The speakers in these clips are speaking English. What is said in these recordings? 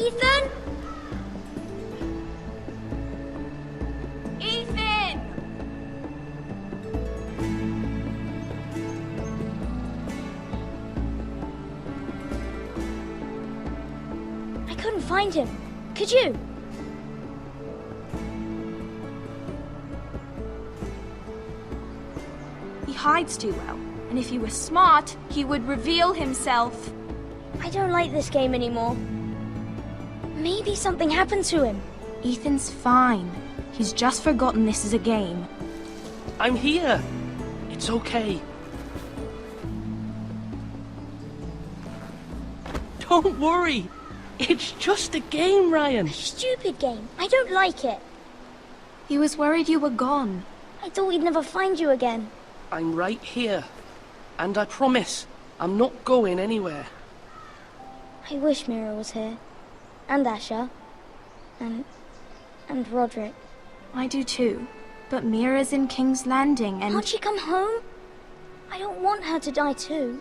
Ethan? Ethan! I couldn't find him. Could you? He hides too well, and if he were smart, he would reveal himself. I don't like this game anymore. Maybe something happened to him. Ethan's fine. He's just forgotten this is a game. I'm here. It's okay. Don't worry. It's just a game, Ryan. Stupid game. I don't like it. He was worried you were gone. I thought we'd never find you again. I'm right here. And I promise, I'm not going anywhere. I wish Mira was here. And Asher. And Roderick. I do too. But Mira's in King's Landing and... Can't she come home? I don't want her to die too.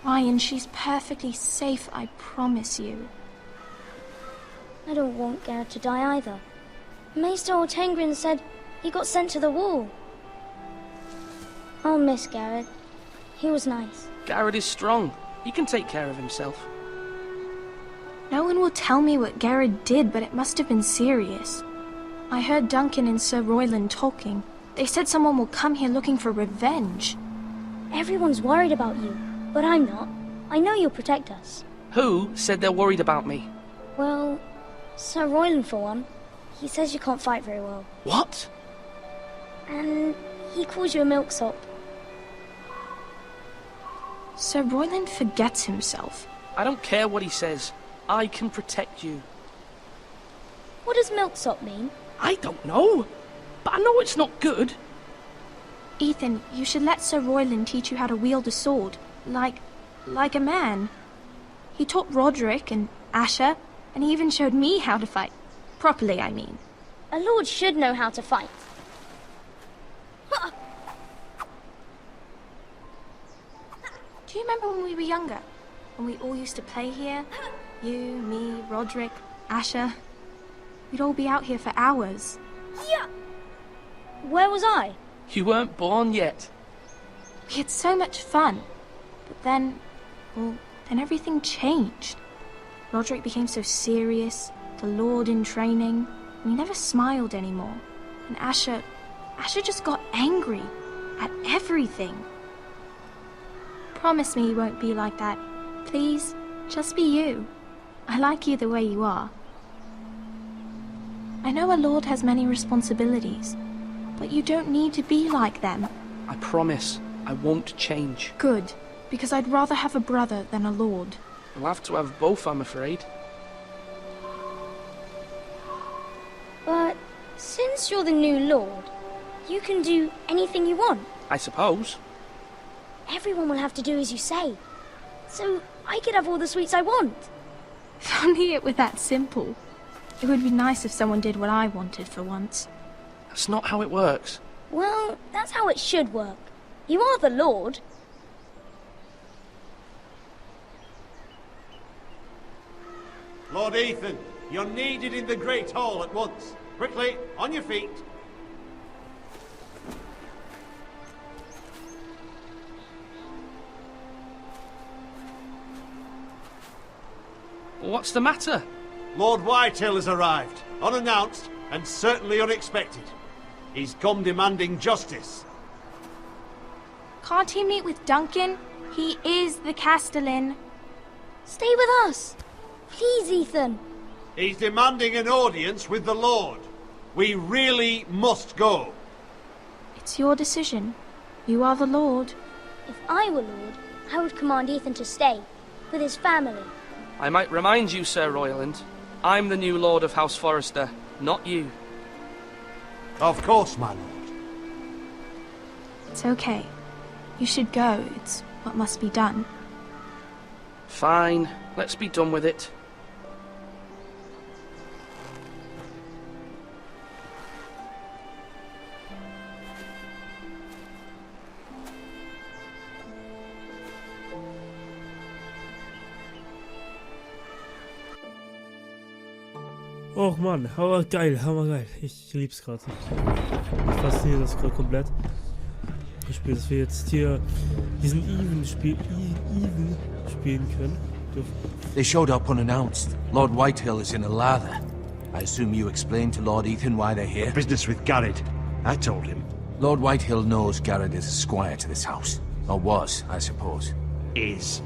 Ryan, she's perfectly safe, I promise you. I don't want Garrett to die either. Maester Ortengrin said he got sent to the wall. I'll miss Garrett. He was nice. Garrett is strong. He can take care of himself. No one will tell me what Garrett did, but it must have been serious. I heard Duncan and Sir Royland talking. They said someone will come here looking for revenge. Everyone's worried about you. But I'm not. I know you'll protect us. Who said they're worried about me? Well, Sir Royland for one. He says you can't fight very well. What? And he calls you a milksop. Sir Royland forgets himself. I don't care what he says. I can protect you. What does milksop mean? I don't know. But I know it's not good. Ethan, you should let Sir Royland teach you how to wield a sword. Like a man. He taught Roderick and Asher, and he even showed me how to fight. Properly, I mean. A lord should know how to fight. Do you remember when we were younger? When we all used to play here? You, me, Roderick, Asher. We'd all be out here for hours. Yeah. Where was I? You weren't born yet. We had so much fun. But then everything changed. Roderick became so serious, the Lord in training, and he never smiled anymore. And Asher just got angry at everything. Promise me you won't be like that. Please, just be you. I like you the way you are. I know a lord has many responsibilities, but you don't need to be like them. I promise I won't change. Good, because I'd rather have a brother than a lord. You'll have to have both, I'm afraid. But since you're the new lord, you can do anything you want. I suppose. Everyone will have to do as you say. So I could have all the sweets I want. If only it were that simple. It would be nice if someone did what I wanted for once. That's not how it works. Well, that's how it should work. You are the lord. Lord Ethan, you're needed in the Great Hall at once. Quickly, on your feet. What's the matter? Lord Whitehill has arrived, unannounced and certainly unexpected. He's come demanding justice. Can't he meet with Duncan? He is the Castellan. Stay with us. Please, Ethan. He's demanding an audience with the Lord. We really must go. It's your decision. You are the Lord. If I were lord, I would command Ethan to stay, with his family. I might remind you, Sir Royland, I'm the new Lord of House Forrester, not you. Of course, my lord. It's okay. You should go. It's what must be done. Fine, let's be done with it. Och Mann, hammergeil, hammergeil. Ich lieb's gerade. Ich fasziniert das gerade komplett. Das Spiel, dass wir jetzt hier diesen Even spielen können. They showed up unannounced. Lord Whitehill is in a lather. I assume you explained to Lord Ethan why they're here? Business with Garrett. I told him. Lord Whitehill knows Garrett is a squire to this house. Or was, I suppose.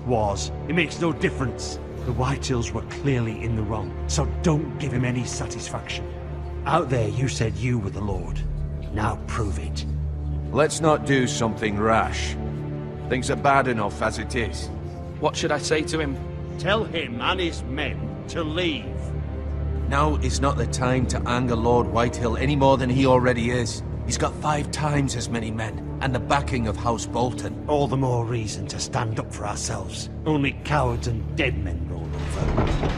Was. It makes no difference. The Whitehills were clearly in the wrong, so don't give him any satisfaction. Out there you said you were the Lord. Now prove it. Let's not do something rash. Things are bad enough as it is. What should I say to him? Tell him and his men to leave. Now is not the time to anger Lord Whitehill any more than he already is. He's got 5 times as many men, and the backing of House Bolton. All the more reason to stand up for ourselves. Only cowards and dead men roll over.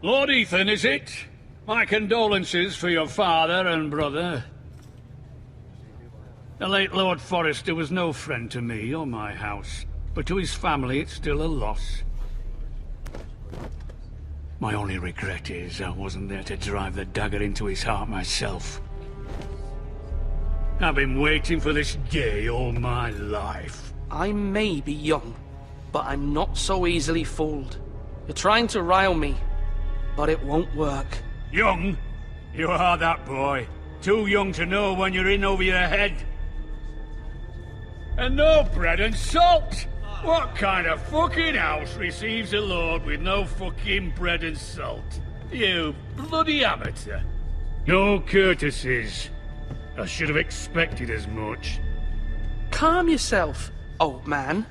Lord Ethan, is it? My condolences for your father and brother. The late Lord Forrester was no friend to me or my house, but to his family it's still a loss. My only regret is I wasn't there to drive the dagger into his heart myself. I've been waiting for this day all my life. I may be young, but I'm not so easily fooled. You're trying to rile me, but it won't work. Young? You are that boy. Too young to know when you're in over your head. And no bread and salt! What kind of fucking house receives a lord with no fucking bread and salt? You bloody amateur. No courtesies. I should have expected as much. Calm yourself, old man.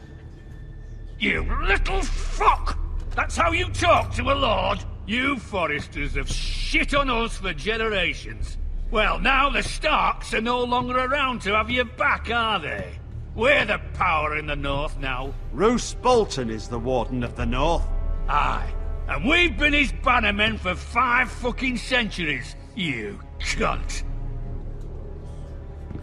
You little fuck! That's how you talk to a lord? You Forresters have shit on us for generations. Well, now the Starks are no longer around to have your back, are they? We're the power in the north now. Roose Bolton is the Warden of the North. Aye. And we've been his bannermen for 5 fucking centuries. You cunt.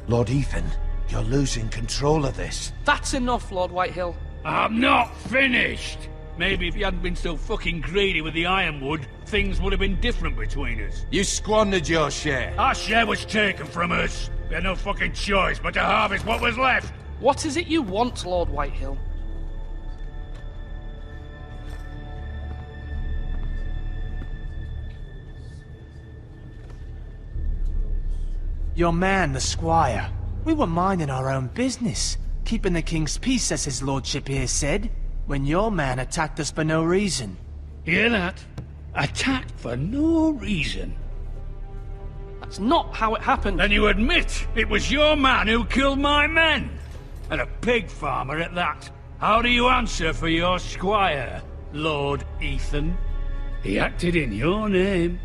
Lord Ethan, you're losing control of this. That's enough, Lord Whitehill. I'm not finished. Maybe if you hadn't been so fucking greedy with the ironwood, things would have been different between us. You squandered your share. Our share was taken from us. We had no fucking choice but to harvest what was left. What is it you want, Lord Whitehill? Your man, the squire. We were minding our own business, keeping the king's peace, as his lordship here said, when your man attacked us for no reason. Hear that? Attacked for no reason. That's not how it happened. And you admit it was your man who killed my men? And a pig farmer at that. How do you answer for your squire, Lord Ethan? He acted in your name.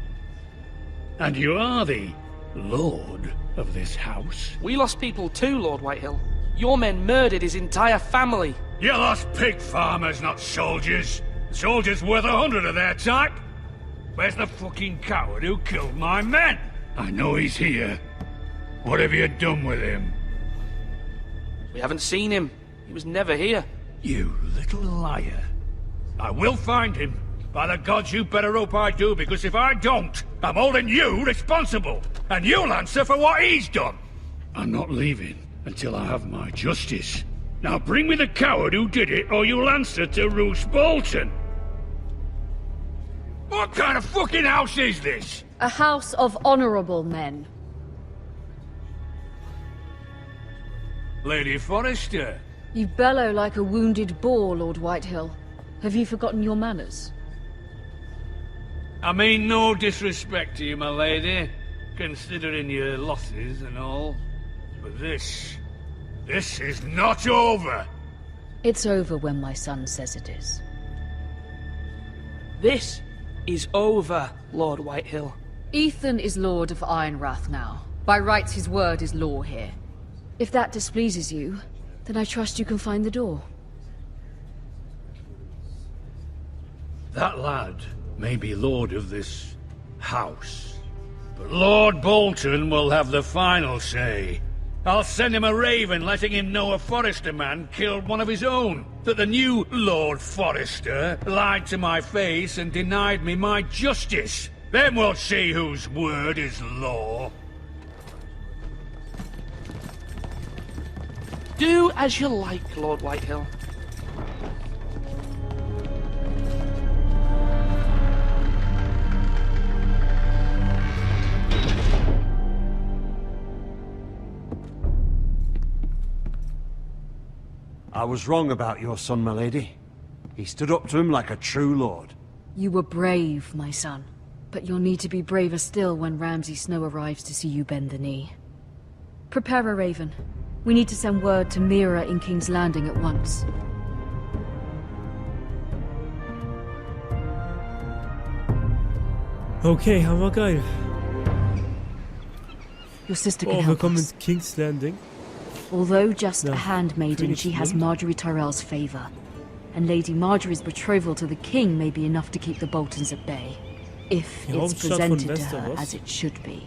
And you are the lord of this house. We lost people too, Lord Whitehill. Your men murdered his entire family. You lost pig farmers, not soldiers. Soldiers worth 100 of their type. Where's the fucking coward who killed my men? I know he's here. What have you done with him? We haven't seen him. He was never here. You little liar. I will find him. By the gods, you better hope I do, because if I don't, I'm holding you responsible. And you'll answer for what he's done. I'm not leaving until I have my justice. Now bring me the coward who did it, or you'll answer to Roose Bolton. What kind of fucking house is this? A house of honorable men. Lady Forrester. You bellow like a wounded boar, Lord Whitehill. Have you forgotten your manners? I mean no disrespect to you, my lady, considering your losses and all. But this is not over. It's over when my son says it is. This is over, Lord Whitehill. Ethan is Lord of Ironrath now. By rights, his word is law here. If that displeases you, then I trust you can find the door. That lad may be lord of this house, But Lord Bolton will have the final say. I'll send him a raven letting him know a Forrester man killed one of his own. That the new Lord Forrester lied to my face and denied me my justice. Then we'll see whose word is law. Do as you like, Lord Whitehill. I was wrong about your son, my lady. He stood up to him like a true lord. You were brave, my son. But you'll need to be braver still when Ramsay Snow arrives to see you bend the knee. Prepare a raven. We need to send word to Mira in King's Landing at once. Okay, hammergeil. Your sister can Oh, help willkommen us. in King's Landing. Although just Ja, a handmaiden, she has Königsmund. Marjorie Tyrell's favor. And Lady Marjorie's betrothal to the king may be enough to keep the Boltons at bay. If Die it's Hauptstadt von presented to her Westeros. as it should be.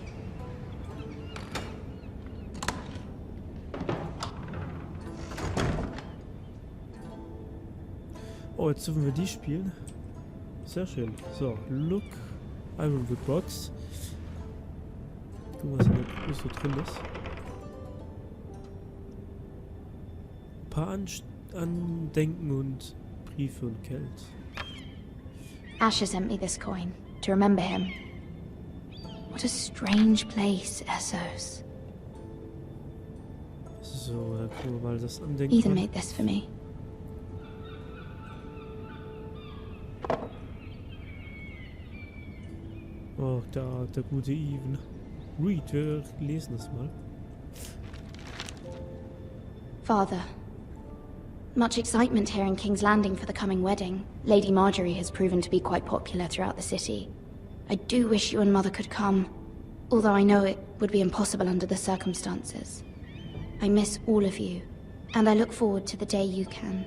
Oh, jetzt dürfen wir die spielen. Sehr schön. So, look. Ironwood Box. Gucken, was hier so drin ist. Ein paar Andenken und Briefe und Geld. Asher sent me this coin to remember him. What a strange place, Essos. So, dann gucken wir mal das Andenken Ethan an. made this for me. Oh, der gute Even. Read, wir lesen es mal. Father, much excitement here in King's Landing for the coming wedding. Lady Marjorie has proven to be quite popular throughout the city. I do wish you and Mother could come, although I know it would be impossible under the circumstances. I miss all of you, and I look forward to the day you can.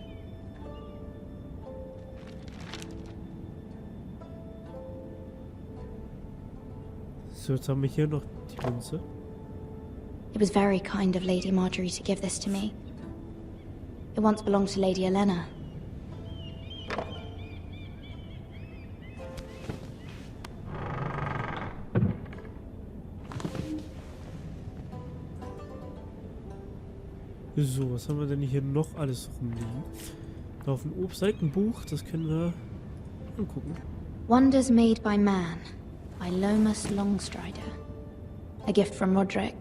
So, jetzt haben wir hier noch die Münze. It was very kind of Lady Marjorie to give this to me. It once belonged to Lady Elena. So, was haben wir denn hier noch alles rumliegen? Da auf dem Obst direkt ein Buch, das können wir angucken. Wonders Made by Man, by Lomas Longstrider. A gift from Roderick.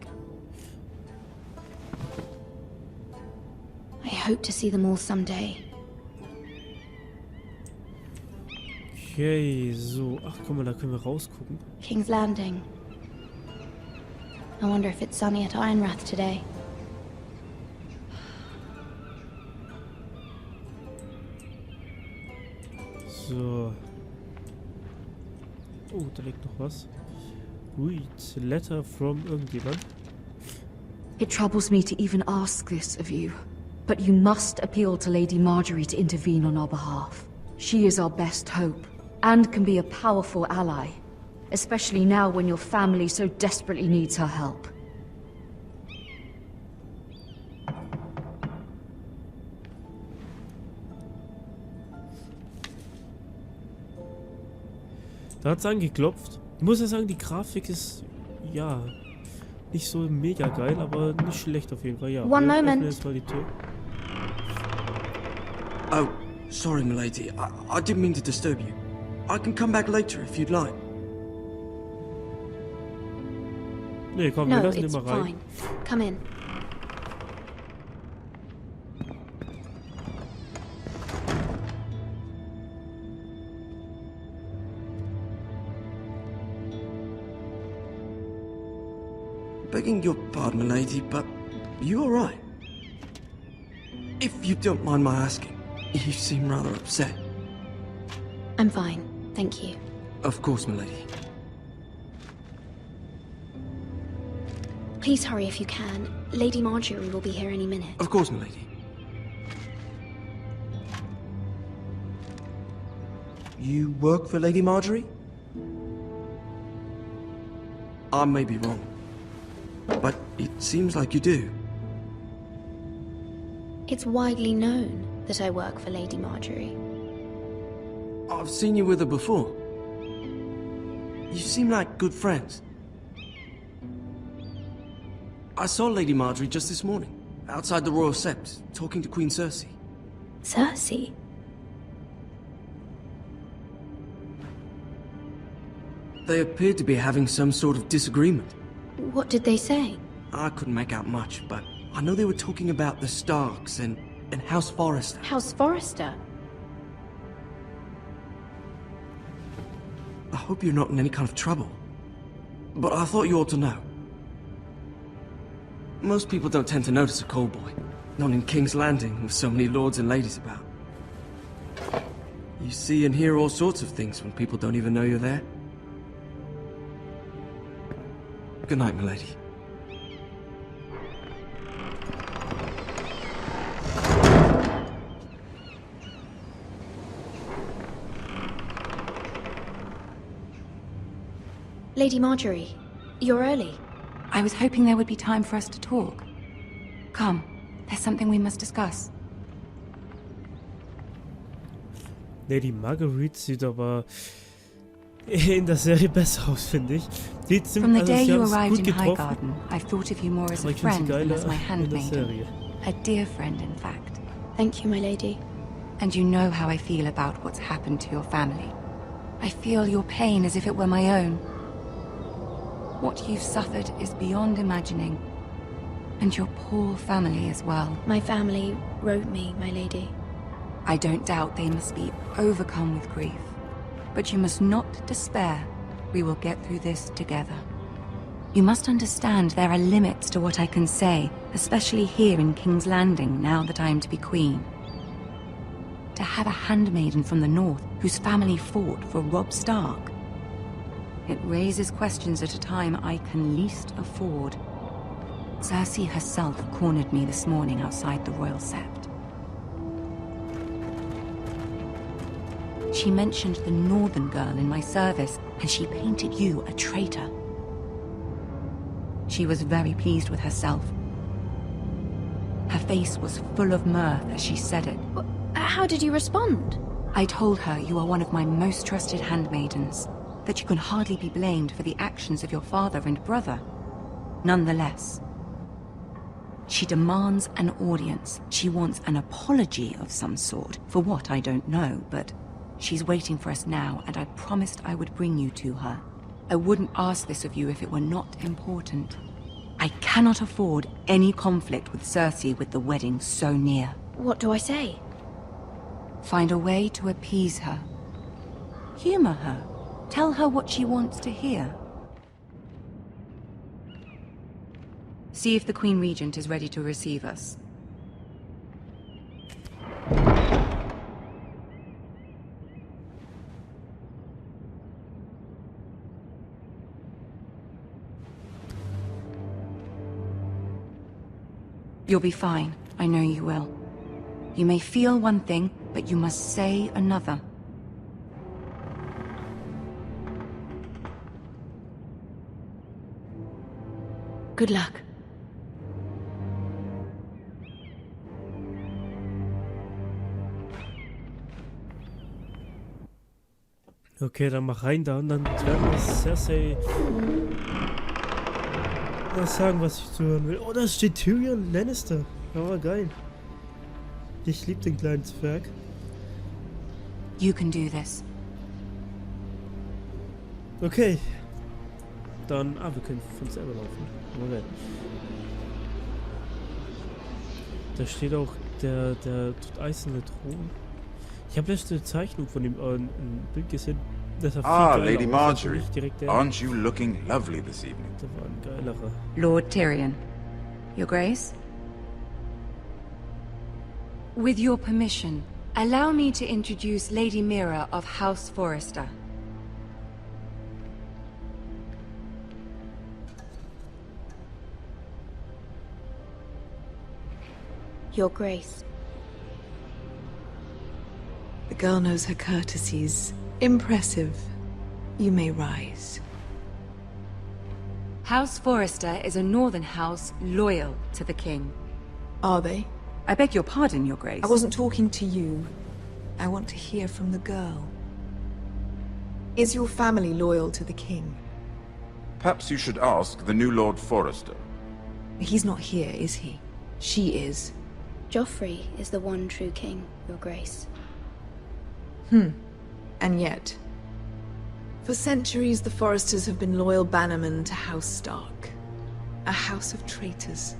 I hope to see them all someday. Okay, so. Ach, guck mal, da können wir rausgucken. King's Landing. I wonder if it's sunny at Ironrath today. So. Oh, da liegt noch was. Read. Letter from irgendjemand. It troubles me to even ask this of you, but you must appeal to Lady Marjorie to intervene on our behalf. She is our best hope, and can be a powerful ally, especially now when your family so desperately needs her help. Da hat's angeklopft. Ich muss ja sagen, die Grafik ist, ja, nicht so mega geil, aber nicht schlecht auf jeden Fall, ja. One Wir öffnen moment. jetzt mal die Tür. Oh, sorry, milady. I didn't mean to disturb you. I can come back later if you'd like. Nee, komm, wir No, lassen den it's mal rein. fine. Come in. Begging your pardon, milady, but you all right? If you don't mind my asking, you seem rather upset. I'm fine, thank you. Of course, milady. Please hurry if you can. Lady Marjorie will be here any minute. Of course, milady. You work for Lady Marjorie? I may be wrong, but it seems like you do. It's widely known that I work for Lady Marjorie. I've seen you with her before. You seem like good friends. I saw Lady Marjorie just this morning, outside the Royal Sept, talking to Queen Cersei. Cersei? They appeared to be having some sort of disagreement. What did they say? I couldn't make out much, but I know they were talking about the Starks and House Forrester. House Forrester? I hope you're not in any kind of trouble, but I thought you ought to know. Most people don't tend to notice a cold boy, not in King's Landing with so many lords and ladies about. You see and hear all sorts of things when people don't even know you're there. Good night, milady. Lady Marjorie, you're early. I was hoping there would be time for us to talk. Come, there's something we must discuss. Lady Marguerite sieht aber in der Serie besser aus, finde ich. From the day you arrived in Highgarden, I've thought of you more as a friend than as my handmaiden. A dear friend, in fact. Thank you, my lady. And you know how I feel about what's happened to your family. I feel your pain as if it were my own. What you've suffered is beyond imagining. And your poor family as well. My family wrote me, my lady. I don't doubt they must be overcome with grief. But you must not despair. We will get through this together. You must understand there are limits to what I can say, especially here in King's Landing, now that I am to be queen. To have a handmaiden from the north whose family fought for Robb Stark. It raises questions at a time I can least afford. Cersei herself cornered me this morning outside the Royal Sept. She mentioned the northern girl in my service, and she painted you a traitor. She was very pleased with herself. Her face was full of mirth as she said it. How did you respond? I told her you are one of my most trusted handmaidens, that you can hardly be blamed for the actions of your father and brother. Nonetheless, she demands an audience. She wants an apology of some sort. For what, I don't know, but she's waiting for us now, and I promised I would bring you to her. I wouldn't ask this of you if it were not important. I cannot afford any conflict with Cersei with the wedding so near. What do I say? Find a way to appease her. Humor her. Tell her what she wants to hear. See if the Queen Regent is ready to receive us. You'll be fine. I know you will. You may feel one thing, but you must say another. Good luck. Okay, dann mach rein da und dann werden wir Cersei was sagen, was ich zuhören will. Oh, da steht Tyrion Lannister. Aber geil. Ich liebe den kleinen Zwerg. You can do this. Okay. Dann, wir können von selber laufen. Moment. Da steht auch der eiserne Thron. Ich habe letzte Zeichnung von ihm ein Bild gesehen. Lady Marjorie. Aren't you looking lovely this evening? Da war ein geilerer. Lord Tyrion. Your Grace? With your permission, allow me to introduce Lady Mira of House Forrester. Your Grace. The girl knows her courtesies. Impressive. You may rise. House Forrester is a northern house loyal to the king. Are they? I beg your pardon, Your Grace. I wasn't talking to you. I want to hear from the girl. Is your family loyal to the king? Perhaps you should ask the new Lord Forrester. He's not here, is he? She is. Joffrey is the one true king, Your Grace. And yet... For centuries, the Forresters have been loyal bannermen to House Stark. A house of traitors.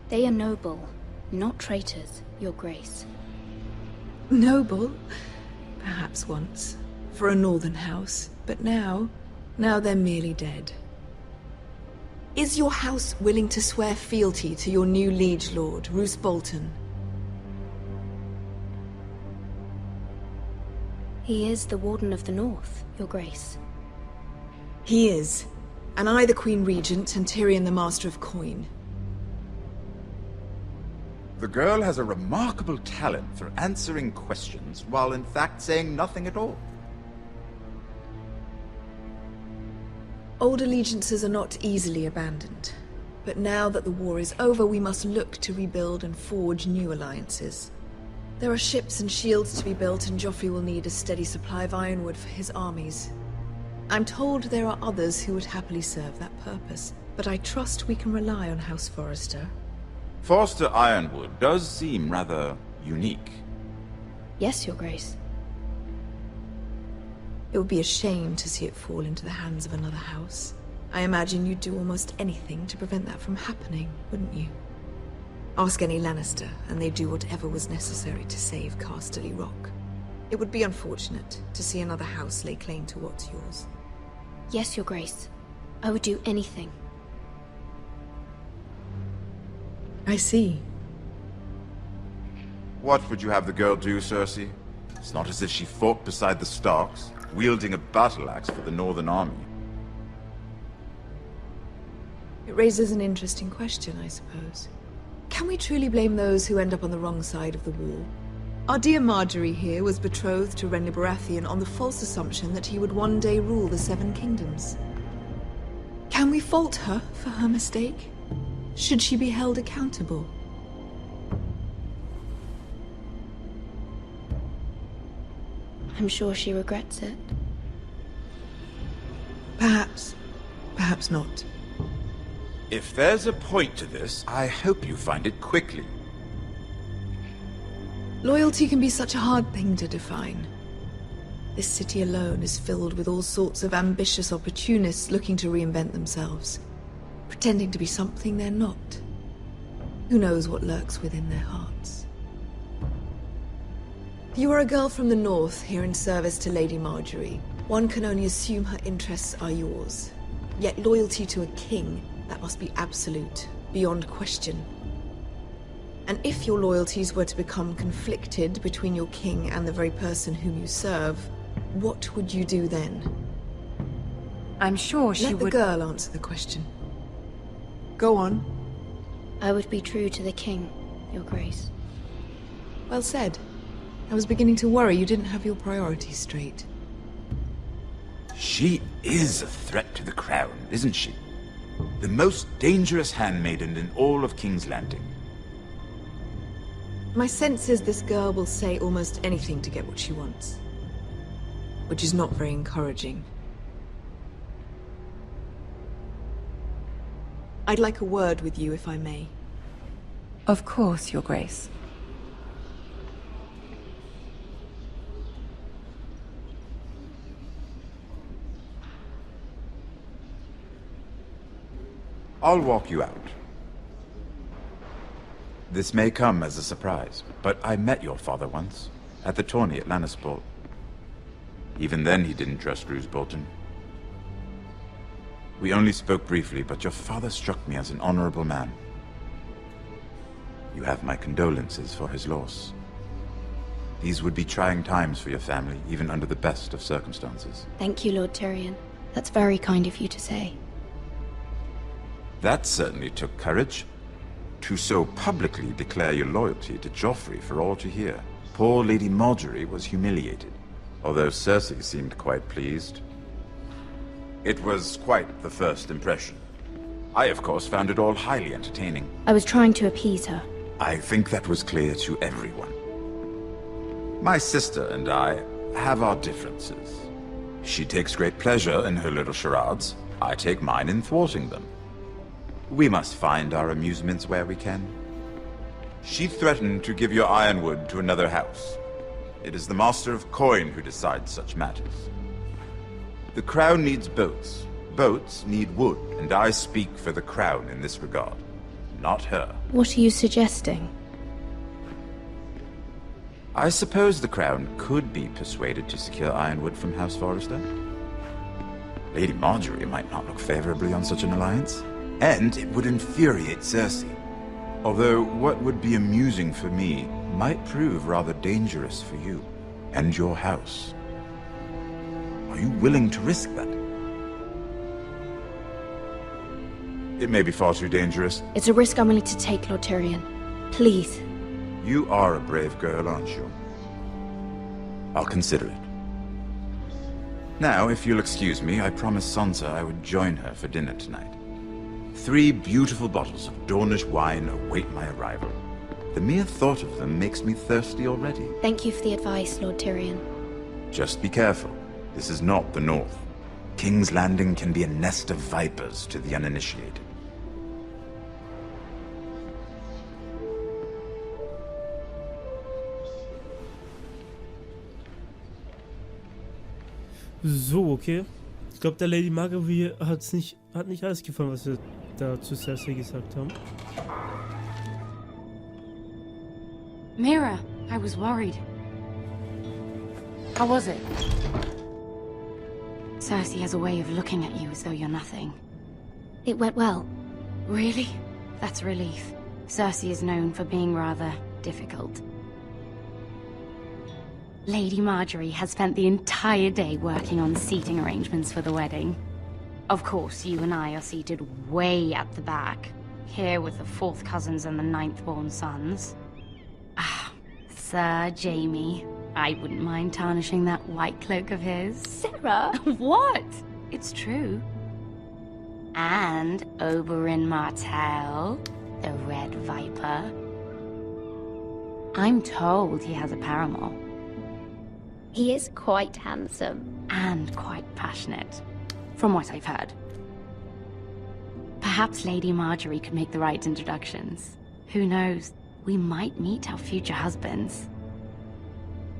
They are noble, not traitors, Your Grace. Noble? Perhaps once. For a northern house. But now they're merely dead. Is your house willing to swear fealty to your new liege lord, Roose Bolton? He is the Warden of the North, Your Grace. He is. And I the Queen Regent and Tyrion the Master of Coin. The girl has a remarkable talent for answering questions while in fact saying nothing at all. Old allegiances are not easily abandoned. But now that the war is over, we must look to rebuild and forge new alliances. There are ships and shields to be built, and Joffrey will need a steady supply of ironwood for his armies. I'm told there are others who would happily serve that purpose, but I trust we can rely on House Forrester. Forster Ironwood does seem rather unique. Yes, Your Grace. It would be a shame to see it fall into the hands of another house. I imagine you'd do almost anything to prevent that from happening, wouldn't you? Ask any Lannister, and they'd do whatever was necessary to save Casterly Rock. It would be unfortunate to see another house lay claim to what's yours. Yes, Your Grace. I would do anything. I see. What would you have the girl do, Cersei? It's not as if she fought beside the Starks, wielding a battle axe for the Northern Army. It raises an interesting question, I suppose. Can we truly blame those who end up on the wrong side of the wall? Our dear Marjorie here was betrothed to Renly Baratheon on the false assumption that he would one day rule the Seven Kingdoms. Can we fault her for her mistake? Should she be held accountable? I'm sure she regrets it. Perhaps. Perhaps not. If there's a point to this, I hope you find it quickly. Loyalty can be such a hard thing to define. This city alone is filled with all sorts of ambitious opportunists looking to reinvent themselves, pretending to be something they're not. Who knows what lurks within their hearts? You are a girl from the north, here in service to Lady Marjorie. One can only assume her interests are yours. Yet loyalty to a king, that must be absolute, beyond question. And if your loyalties were to become conflicted between your king and the very person whom you serve, what would you do then? I'm sure she would... Let the girl answer the question. Go on. I would be true to the king, Your Grace. Well said. I was beginning to worry you didn't have your priorities straight. She is a threat to the crown, isn't she? The most dangerous handmaiden in all of King's Landing. My sense is this girl will say almost anything to get what she wants. Which is not very encouraging. I'd like a word with you, if I may. Of course, Your Grace. I'll walk you out. This may come as a surprise, but I met your father once, at the tourney at Lannisport. Even then he didn't trust Roose Bolton. We only spoke briefly, but your father struck me as an honorable man. You have my condolences for his loss. These would be trying times for your family, even under the best of circumstances. Thank you, Lord Tyrion. That's very kind of you to say. That certainly took courage. To so publicly declare your loyalty to Joffrey for all to hear. Poor Lady Marjorie was humiliated. although Cersei seemed quite pleased. It was quite the first impression. I, of course, found it all highly entertaining. I was trying to appease her. I think that was clear to everyone. My sister and I have our differences. She takes great pleasure in her little charades. I take mine in thwarting them. We must find our amusements where we can. She threatened to give your ironwood to another house. It is the Master of Coin who decides such matters. The Crown needs boats. Boats need wood, and I speak for the Crown in this regard, not her. What are you suggesting? I suppose the Crown could be persuaded to secure ironwood from House Forrester. Lady Marjorie might not look favorably on such an alliance, and it would infuriate Cersei. Although what would be amusing for me might prove rather dangerous for you and your house. Are you willing to risk that? It may be far too dangerous. It's a risk I'm willing to take, Lord Tyrion. Please. You are a brave girl, aren't you? I'll consider it. Now, if you'll excuse me, I promised Sansa I would join her for dinner tonight. 3 beautiful bottles of Dornish wine await my arrival. The mere thought of them makes me thirsty already. Thank you for the advice, Lord Tyrion. Just be careful. This is not the North. King's Landing can be a nest of vipers to the uninitiated. So, okay. Ich glaube, der Lady Marjorie hat nicht alles gefallen, was wir da zu Cersei gesagt haben. Mira, I was worried. How was it? Cersei has a way of looking at you as though you're nothing. It went well. Really? That's a relief. Cersei is known for being rather difficult. Lady Marjorie has spent the entire day working on seating arrangements for the wedding. Of course, you and I are seated way at the back, here with the 4th cousins and the 9th-born sons. Ah, Sir Jaime. I wouldn't mind tarnishing that white cloak of his. Sarah! What? It's true. And Oberyn Martell, the Red Viper. I'm told he has a paramour. He is quite handsome. And quite passionate, from what I've heard. Perhaps Lady Marjorie could make the right introductions. Who knows? We might meet our future husbands.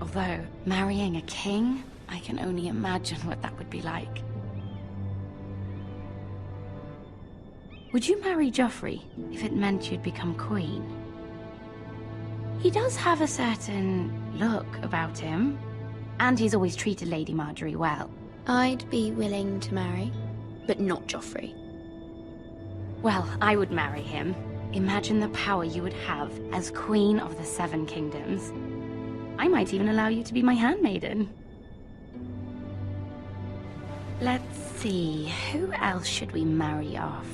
Although, marrying a king, I can only imagine what that would be like. Would you marry Joffrey if it meant you'd become queen? He does have a certain look about him. And he's always treated Lady Marjorie well. I'd be willing to marry, but not Joffrey. Well, I would marry him. Imagine the power you would have as Queen of the 7 Kingdoms. I might even allow you to be my handmaiden. Let's see, who else should we marry off?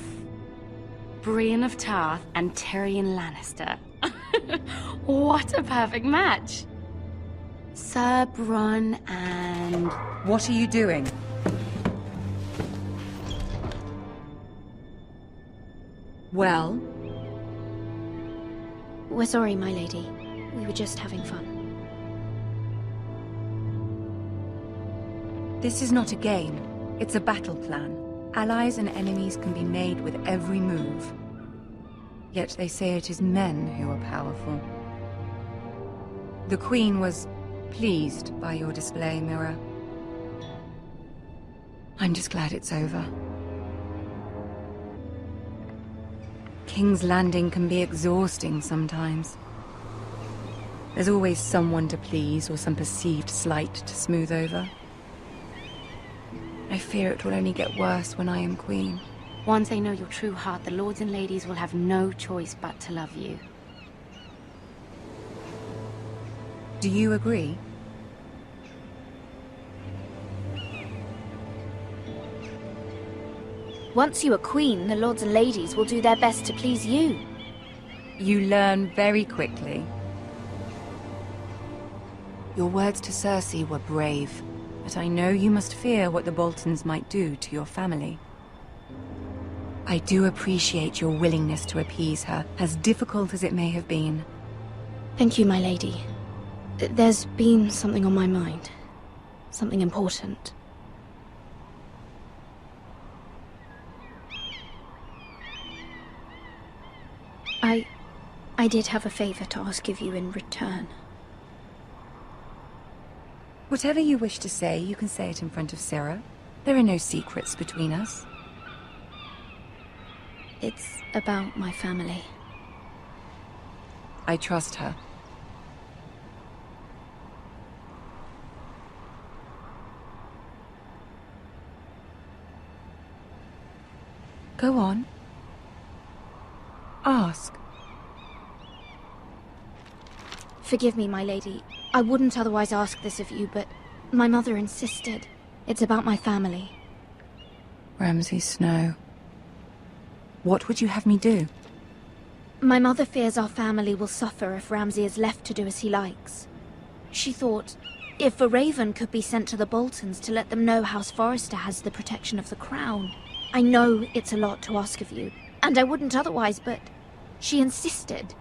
Brienne of Tarth and Tyrion Lannister. What a perfect match! Sir Bronn and... What are you doing? Well? We're sorry, my lady. We were just having fun. This is not a game. It's a battle plan. Allies and enemies can be made with every move. Yet they say it is men who are powerful. The Queen was pleased by your display, Mira. I'm just glad it's over. King's Landing can be exhausting sometimes. There's always someone to please or some perceived slight to smooth over. I fear it will only get worse when I am queen. Once they know your true heart, the lords and ladies will have no choice but to love you. Do you agree? Once you are queen, the lords and ladies will do their best to please you. You learn very quickly. Your words to Cersei were brave, but I know you must fear what the Boltons might do to your family. I do appreciate your willingness to appease her, as difficult as it may have been. Thank you, my lady. There's been something on my mind. Something important. I did have a favor to ask of you in return. Whatever you wish to say, you can say it in front of Sarah. There are no secrets between us. It's about my family. I trust her. Go on. Ask. Forgive me, my lady. I wouldn't otherwise ask this of you, but my mother insisted. It's about my family. Ramsay Snow. What would you have me do? My mother fears our family will suffer if Ramsay is left to do as he likes. She thought, if a raven could be sent to the Boltons to let them know House Forrester has the protection of the crown. I know it's a lot to ask of you, and I wouldn't otherwise, but she insisted.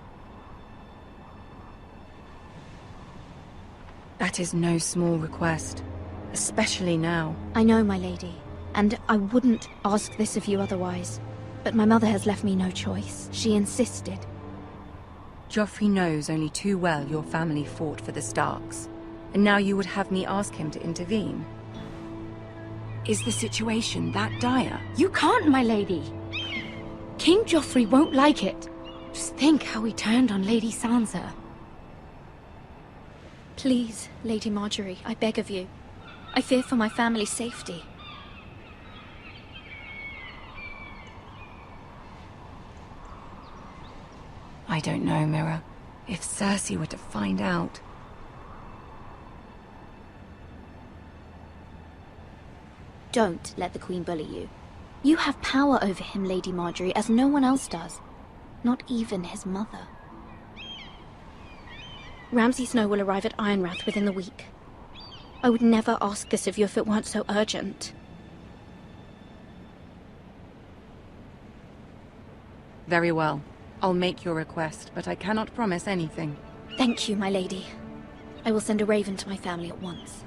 That is no small request, especially now. I know, my lady, and I wouldn't ask this of you otherwise. But my mother has left me no choice. She insisted. Joffrey knows only too well your family fought for the Starks, and now you would have me ask him to intervene. Is the situation that dire? You can't, my lady. King Joffrey won't like it. Just think how he turned on Lady Sansa. Please, Lady Marjorie, I beg of you. I fear for my family's safety. I don't know, Mira. If Cersei were to find out... Don't let the Queen bully you. You have power over him, Lady Marjorie, as no one else does. Not even his mother. Ramsay Snow will arrive at Ironrath within the week. I would never ask this of you if it weren't so urgent. Very well. I'll make your request, but I cannot promise anything. Thank you, my lady. I will send a raven to my family at once.